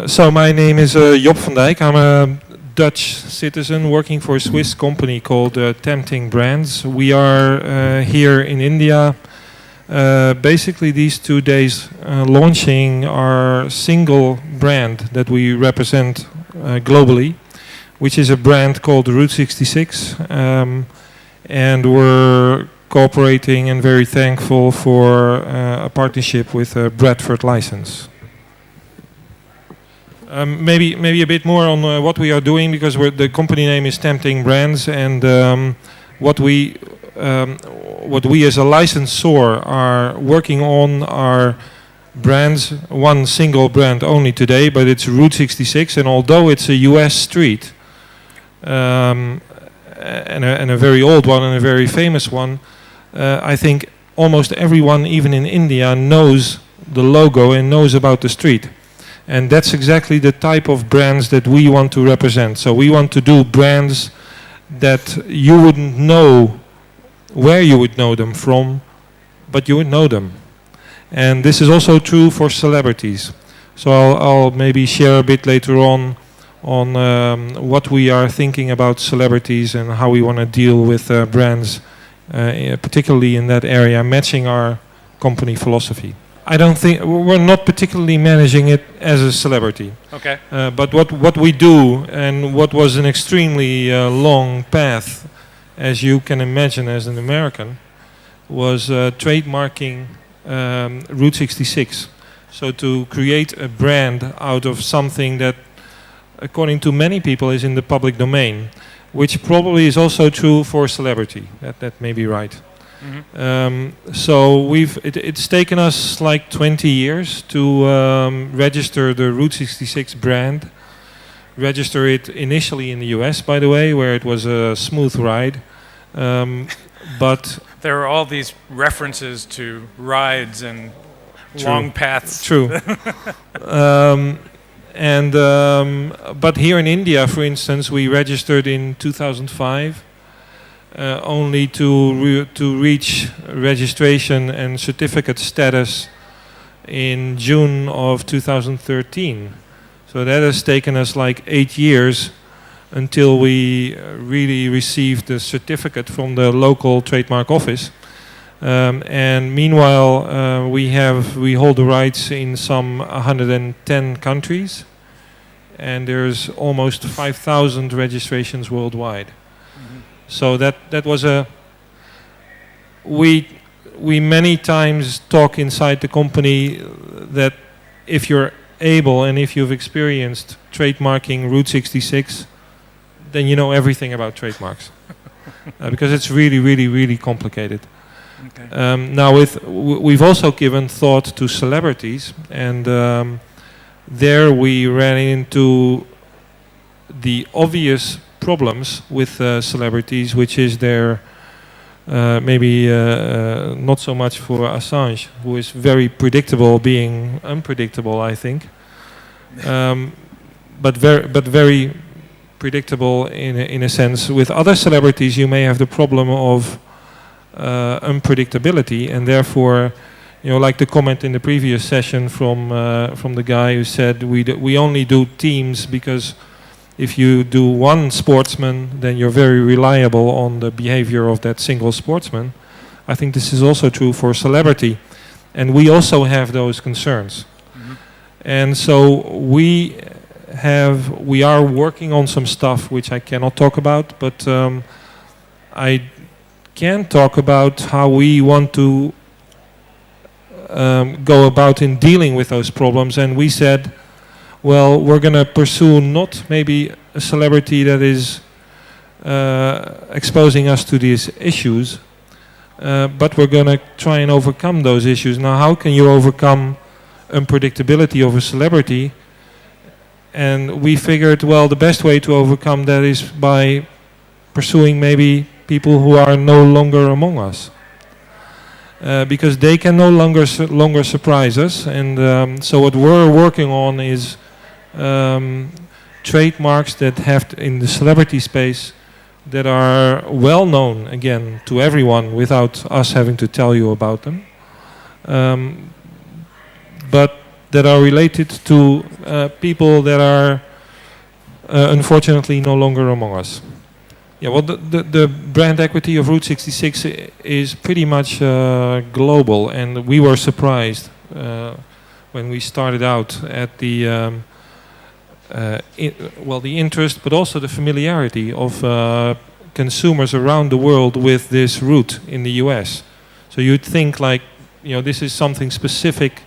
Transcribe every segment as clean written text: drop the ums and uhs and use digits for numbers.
So my name is Job Van Dijk. I'm a Dutch citizen working for a Swiss company called Tempting Brands. We are here in India basically these 2 days launching our single brand that we represent globally, which is a brand called Route 66. And we're cooperating and very thankful for a partnership with a Bradford license. Maybe a bit more on what we are doing, because the company name is Tempting Brands, and what we as a licensor are working on are brands, one single brand only today, but it's Route 66, and although it's a US street and a very old one and a very famous one, I think almost everyone, even in India, knows the logo and knows about the street. And that's exactly the type of brands that we want to represent. So we want to do brands that you wouldn't know where you would know them from, but you would know them. And this is also true for celebrities. So I'll maybe share a bit later on what we are thinking about celebrities and how we want to deal with brands, particularly in that area, matching our company philosophy. I don't think we're not particularly managing it as a celebrity. Okay. But what we do, and what was an extremely long path, as you can imagine as an American, was trademarking Route 66. So to create a brand out of something that, according to many people, is in the public domain, which probably is also true for celebrity. That may be right. Mm-hmm. So it's taken us like 20 years to register the Route 66 brand. Register it initially in the US, by the way, where it was a smooth ride. But there are all these references to rides and true. Long paths. True. But here in India, for instance, we registered in 2005. Only to reach registration and certificate status in June of 2013. So that has taken us like 8 years until we really received the certificate from the local trademark office. And meanwhile, we hold the rights in some 110 countries, and there's almost 5,000 registrations worldwide. So that was we many times talk inside the company that if you're able and if you've experienced trademarking Route 66, then you know everything about trademarks, because it's really complicated. Okay. Now we've also given thought to celebrities, and there we ran into the obvious problems with celebrities, which is their maybe not so much for Assange, who is very predictable, being unpredictable, I think, but very predictable in a sense. With other celebrities, you may have the problem of unpredictability, and therefore, like the comment in the previous session from the guy who said we only do teams because if you do one sportsman, then you're very reliable on the behavior of that single sportsman. I think this is also true for celebrity. And we also have those concerns. Mm-hmm. And so we are working on some stuff which I cannot talk about, but I can talk about how we want to go about in dealing with those problems. And we said, well, we're going to pursue not maybe a celebrity that is exposing us to these issues, but we're going to try and overcome those issues. Now, how can you overcome unpredictability of a celebrity? And we figured, well, the best way to overcome that is by pursuing maybe people who are no longer among us. Because they can no longer surprise us. And so what we're working on is trademarks that have in the celebrity space that are well known again to everyone without us having to tell you about them, but that are related to people that are unfortunately no longer among us. Yeah, well, the brand equity of Route 66 is pretty much global, and we were surprised when we started out at the the interest, but also the familiarity of consumers around the world with this route in the US. So you'd think like, this is something specific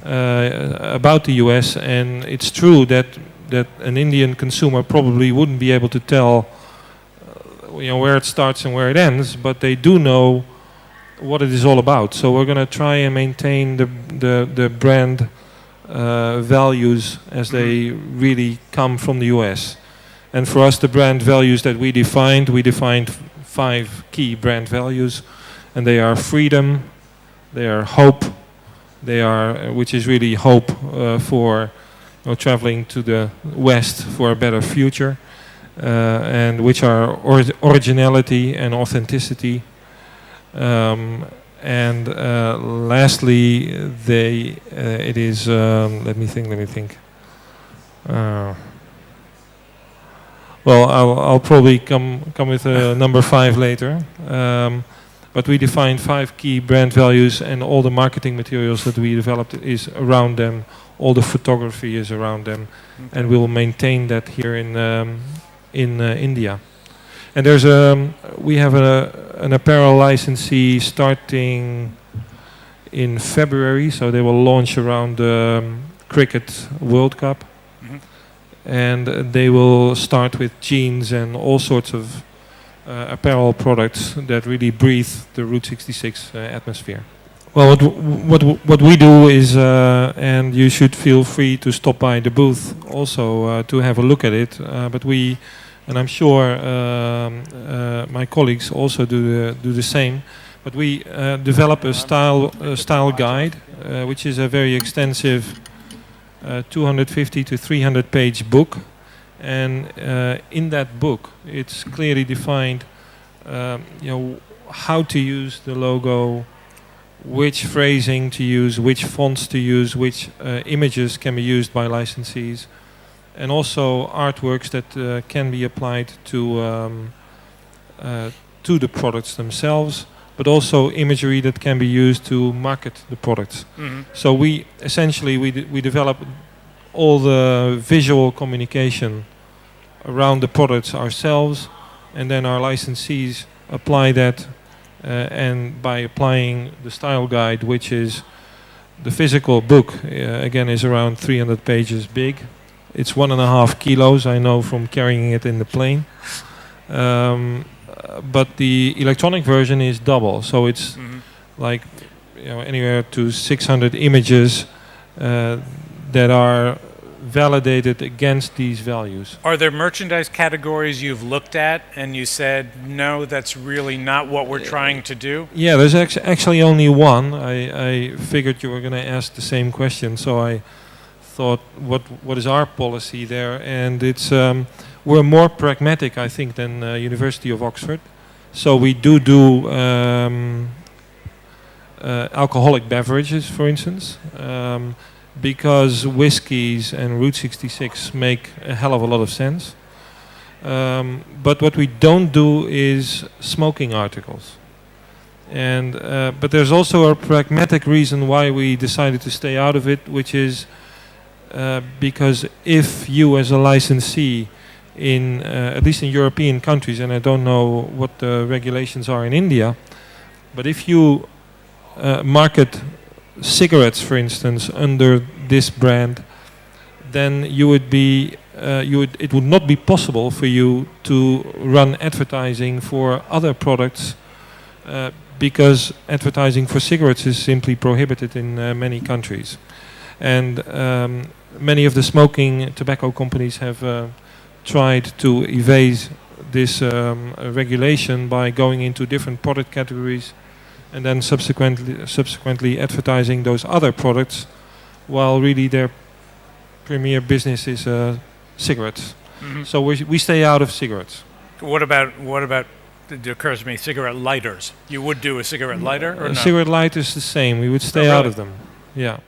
about the US, and it's true that an Indian consumer probably wouldn't be able to tell where it starts and where it ends, but they do know what it is all about. So we're going to try and maintain the brand values as they really come from the US. And for us, the brand values that we defined 5 key brand values, and they are freedom, they are hope, which is really hope for traveling to the West for a better future, and which are originality and authenticity. And lastly, it is. Let me think. Well, I'll probably come with number 5 later. But we defined 5 key brand values, and all the marketing materials that we developed is around them. All the photography is around them, and we will maintain that here in India. And we have an apparel licensee starting in February, so they will launch around the Cricket World Cup, and they will start with jeans and all sorts of apparel products that really breathe the Route 66 atmosphere. Well, what we do is, and you should feel free to stop by the booth also to have a look at it. And I'm sure my colleagues also do the same. But we develop a style guide, which is a very extensive 250 to 300 page book. And in that book, it's clearly defined, how to use the logo, which phrasing to use, which fonts to use, which images can be used by licensees, and also artworks that can be applied to the products themselves, but also imagery that can be used to market the products. So we essentially we develop all the visual communication around the products ourselves, and then our licensees apply that, and by applying the style guide, which is the physical book, again is around 300 pages big. It's 1.5 kilos, I know from carrying it in the plane. But the electronic version is double, so it's like anywhere to 600 images that are validated against these values. Are there merchandise categories you've looked at and you said, no, that's really not what we're trying to do? Yeah, there's actually only one. I figured you were going to ask the same question, so I thought, what is our policy there? And it's we're more pragmatic, I think, than University of Oxford. So we do alcoholic beverages, for instance. Because whiskies and Route 66 make a hell of a lot of sense. But what we don't do is smoking articles. And but there's also a pragmatic reason why we decided to stay out of it, which is because if you as a licensee in, at least in European countries, and I don't know what the regulations are in India, but if you market cigarettes, for instance, under this brand, then you would be, it would not be possible for you to run advertising for other products because advertising for cigarettes is simply prohibited in many countries. And many of the smoking tobacco companies have tried to evade this regulation by going into different product categories and then subsequently advertising those other products, while really their premier business is cigarettes. So we stay out of cigarettes. What about? It occurs to me, cigarette lighters. You would do a cigarette lighter, or no? Cigarette lighter is the same. We would stay out of them. Yeah.